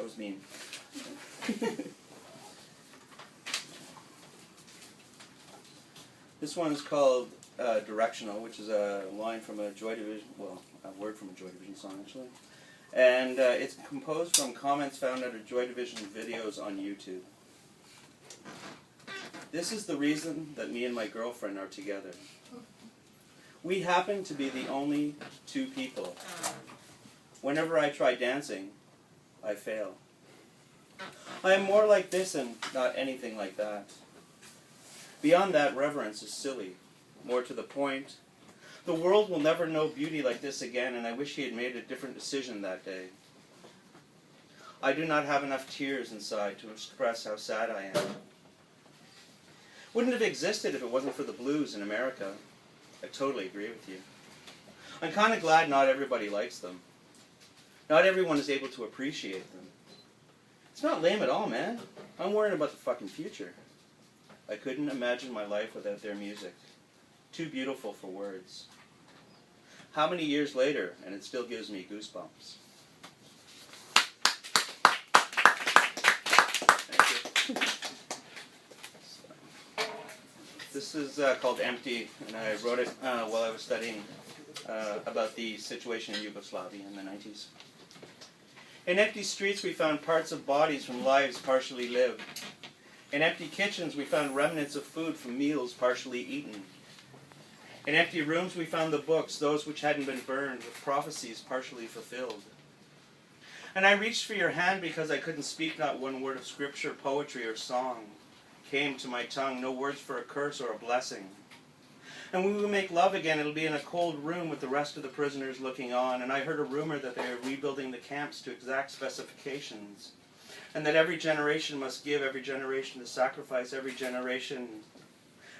That was mean. This one is called Directional, which is a line from a Joy Division, well, a word from a Joy Division song, actually. And it's composed from comments found under Joy Division videos on YouTube. This is the reason that me and my girlfriend are together. We happen to be the only two people. Whenever I try dancing, I fail. I am more like this and not anything like that. Beyond that, reverence is silly. More to the point, the world will never know beauty like this again, and I wish he had made a different decision that day. I do not have enough tears inside to express how sad I am. Wouldn't have existed if it wasn't for the blues in America. I totally agree with you. I'm kind of glad not everybody likes them. Not everyone is able to appreciate them. It's not lame at all, man. I'm worrying about the fucking future. I couldn't imagine my life without their music. Too beautiful for words. How many years later, and it still gives me goosebumps. Thank you. This is called Empty, and I wrote it while I was studying about the situation in Yugoslavia in the 90s. In empty streets we found parts of bodies from lives partially lived. In empty kitchens we found remnants of food from meals partially eaten. In empty rooms we found the books, those which hadn't been burned, with prophecies partially fulfilled. And I reached for your hand because I couldn't speak not one word of scripture, poetry, or song. Came to my tongue, no words for a curse or a blessing. And when we make love again, it'll be in a cold room with the rest of the prisoners looking on. And I heard a rumor that they are rebuilding the camps to exact specifications. And that every generation must give, every generation to sacrifice, every generation.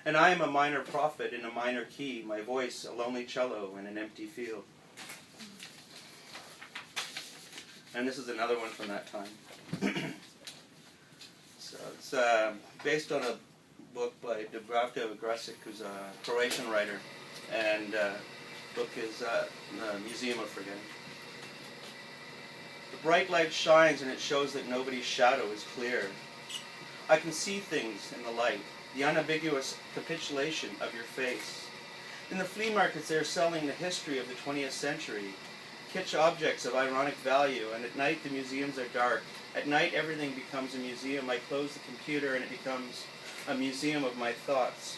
And I am a minor prophet in a minor key, my voice a lonely cello in an empty field. And this is another one from that time. So it's based on a book by Dubravka Grasic, who's a Croatian writer, and the book is The Museum of Forgetting. The bright light shines and it shows that nobody's shadow is clear. I can see things in the light, the unambiguous capitulation of your face. In the flea markets they're selling the history of the 20th century, kitsch objects of ironic value, and at night the museums are dark. At night everything becomes a museum. I close the computer and it becomes a museum of my thoughts.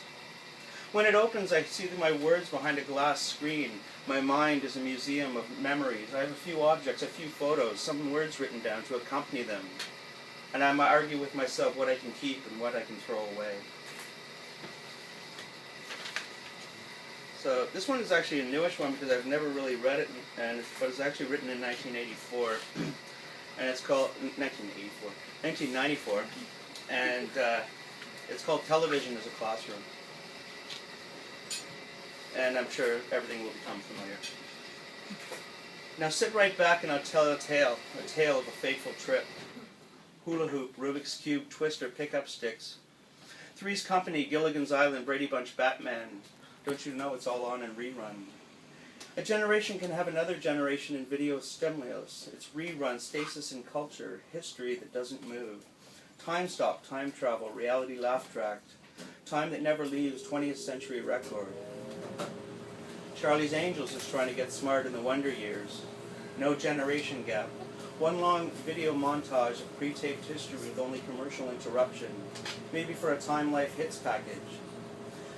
When it opens, I see my words behind a glass screen. My mind is a museum of memories. I have a few objects, a few photos, some words written down to accompany them. And I argue with myself what I can keep and what I can throw away. So this one is actually a newish one because I've never really read it, but it's actually written in 1984. And it's called 1994, and it's called Television as a Classroom. And I'm sure everything will become familiar. Now sit right back and I'll tell a tale of a fateful trip. Hula hoop, Rubik's Cube, Twister, pickup sticks. Three's Company, Gilligan's Island, Brady Bunch, Batman. Don't you know it's all on and rerun? A generation can have another generation in video stimulus. It's rerun, stasis in culture, history that doesn't move. Time stop, time travel, reality laugh track. Time that never leaves, 20th century record. Charlie's Angels is trying to get smart in the wonder years. No generation gap. One long video montage of pre-taped history with only commercial interruption. Maybe for a Time Life Hits package.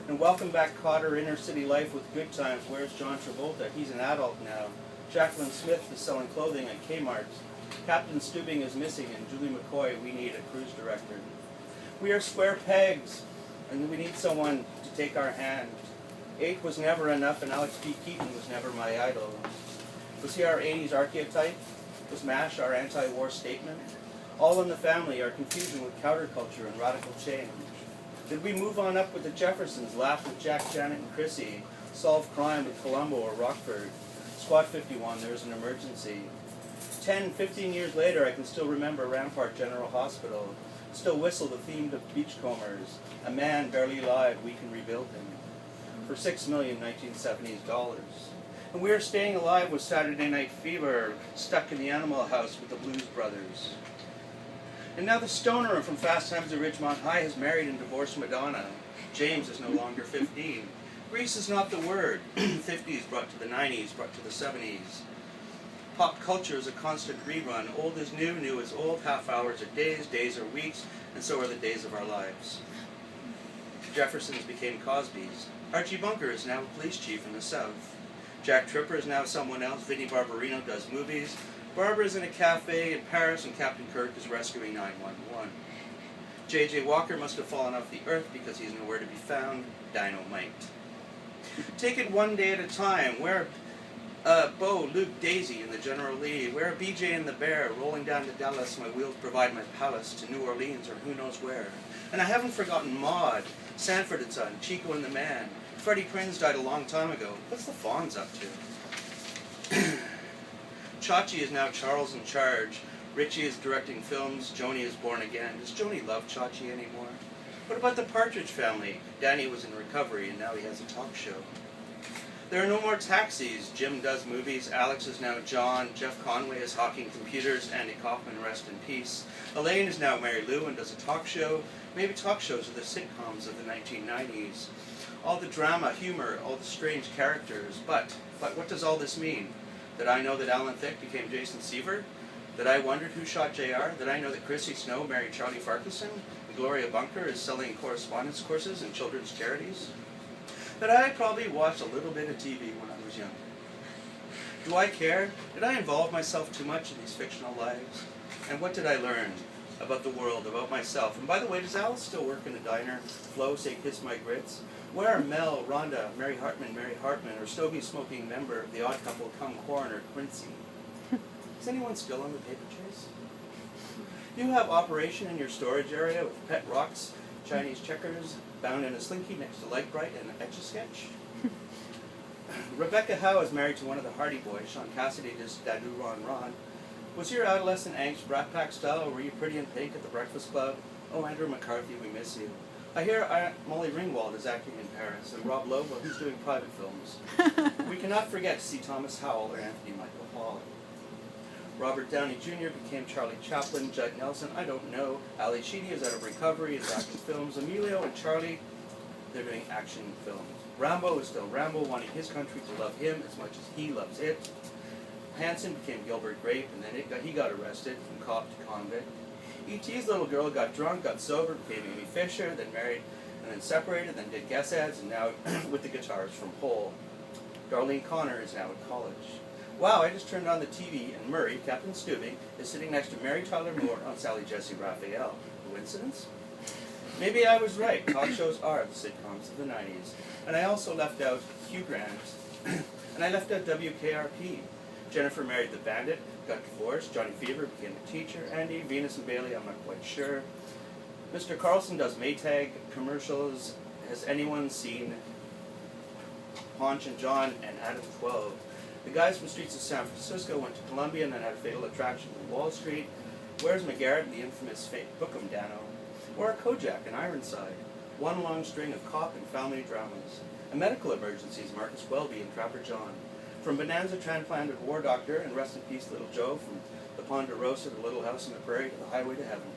And welcome back Cotter, Inner City Life with Good Times. Where's John Travolta? He's an adult now. Jacqueline Smith is selling clothing at Kmart. Captain Steubing is missing, and Julie McCoy, we need a cruise director. We are square pegs, and we need someone to take our hand. 8 was never enough, and Alex P. Keaton was never my idol. Was he our 80s archetype? Was MASH our anti-war statement? All in the Family, our confusion with counterculture and radical change. Did we move on up with the Jeffersons, laugh with Jack, Janet, and Chrissy, solve crime with Columbo or Rockford? Squad 51, there's an emergency. 10, 15 years later, I can still remember Rampart General Hospital, still whistle the theme of Beachcombers. A man barely alive, we can rebuild him. For $6 million 1970s dollars. And we are staying alive with Saturday Night Fever, stuck in the Animal House with the Blues Brothers. And now the stoner from Fast Times at Ridgemont High has married and divorced Madonna. James is no longer 15. Grease is not the word. 50s brought to the 90s, brought to the 70s. Pop culture is a constant rerun. Old is new, new is old. Half hours are days, days are weeks, and so are the days of our lives. Jeffersons became Cosbys. Archie Bunker is now a police chief in the South. Jack Tripper is now someone else. Vinnie Barbarino does movies. Barbara's in a cafe in Paris, and Captain Kirk is rescuing 911. J.J. Walker must have fallen off the earth because he's nowhere to be found. Dynamite. Take it one day at a time. Wear Bo, Luke, Daisy in the General Lee. Wear a BJ and the Bear. Rolling down to Dallas, my wheels provide my palace to New Orleans or who knows where. And I haven't forgotten Maud, Sanford and Son, Chico and the Man. Freddie Prinze died a long time ago. What's the Fonz up to? Chachi is now Charles in charge. Richie is directing films. Joni is born again. Does Joni love Chachi anymore? What about the Partridge Family? Danny was in recovery and now he has a talk show. There are no more taxis. Jim does movies. Alex is now John. Jeff Conway is hawking computers. Andy Kaufman, rest in peace. Elaine is now Mary Lou and does a talk show. Maybe talk shows are the sitcoms of the 1990s. All the drama, humor, all the strange characters. But what does all this mean? That I know that Alan Thicke became Jason Seaver? That I wondered who shot JR? That I know that Chrissy Snow married Charlie Farquharson? That Gloria Bunker is selling correspondence courses and children's charities? That I probably watched a little bit of TV when I was young. Do I care? Did I involve myself too much in these fictional lives? And what did I learn about the world, about myself? And by the way, does Alice still work in a diner? Flo say kiss my grits? Where are Mel, Rhonda, Mary Hartman, or stogie-smoking member of the Odd Couple come coroner Quincy? Is anyone still on the paper chase? Do you have operation in your storage area with pet rocks, Chinese checkers, bound in a slinky next to Light-Bright and an Etch-a-Sketch? Rebecca Howe is married to one of the Hardy Boys. Sean Cassidy does Dadu Ron Ron. Was your adolescent angst Brat Pack style, or were you pretty in pink at the Breakfast Club? Oh, Andrew McCarthy, we miss you. I hear Molly Ringwald is acting in Paris, and Rob Lowe, well, he's doing private films. We cannot forget to see Thomas Howell or Anthony Michael Hall. Robert Downey Jr. became Charlie Chaplin. Judd Nelson, I don't know. Ali Sheedy is out of recovery, is acting films. Emilio and Charlie, they're doing action films. Rambo is still Rambo, wanting his country to love him as much as he loves it. Hanson became Gilbert Grape, and then he got arrested from cop to convict. E.T.'s little girl got drunk, got sober, became Amy Fisher, then married, and then separated, then did guest ads, and now with the guitars from Hole. Darlene Connor is now at college. Wow, I just turned on the TV, and Murray, Captain Stubing, is sitting next to Mary Tyler Moore on Sally Jesse Raphael. Coincidence? Maybe I was right. Talk shows are the sitcoms of the 90s. And I also left out Hugh Grant, and I left out WKRP. Jennifer married the Bandit, got divorced. Johnny Fever became a teacher. Andy, Venus and Bailey, I'm not quite sure. Mr. Carlson does Maytag commercials. Has anyone seen Ponch and John and Adam 12? The guys from Streets of San Francisco went to Columbia and then had a fatal attraction on Wall Street. Where's McGarrett, the infamous fake Bookham Dano? Or a Kojak in Ironside? One long string of cop and family dramas. A medical emergencies, Marcus Welby and Trapper John. From Bonanza Transplanted War Doctor and Rest in Peace Little Joe, from the Ponderosa to Little House on the Prairie to the Highway to Heaven.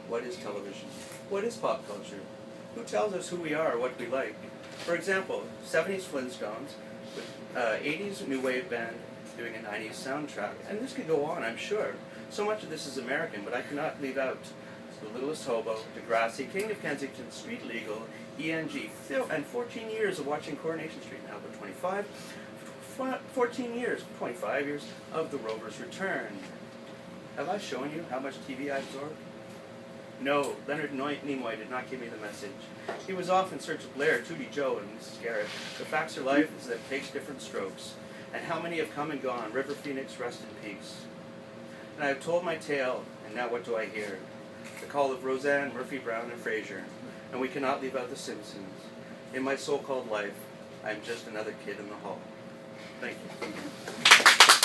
What is television? What is pop culture? Who tells us who we are or what we like? For example, 70s Flintstones, with 80s New Wave Band doing a 90s soundtrack. And this could go on, I'm sure. So much of this is American, but I cannot leave out The Littlest Hobo, Degrassi, King of Kensington, Street Legal, ENG, and 14 years of watching Coronation Street now, but 14 years, 25 years of The Rover's Return. Have I shown you how much TV I absorbed? No, Leonard Nimoy did not give me the message. He was off in search of Blair, Tootie Joe, and Mrs. Garrett. The facts of life is that it takes different strokes. And how many have come and gone? River Phoenix, rest in peace. And I have told my tale, and now what do I hear? The call of Roseanne, Murphy Brown, and Frasier. And we cannot leave out The Simpsons. In my so-called life, I am just another kid in the hall. Thank you.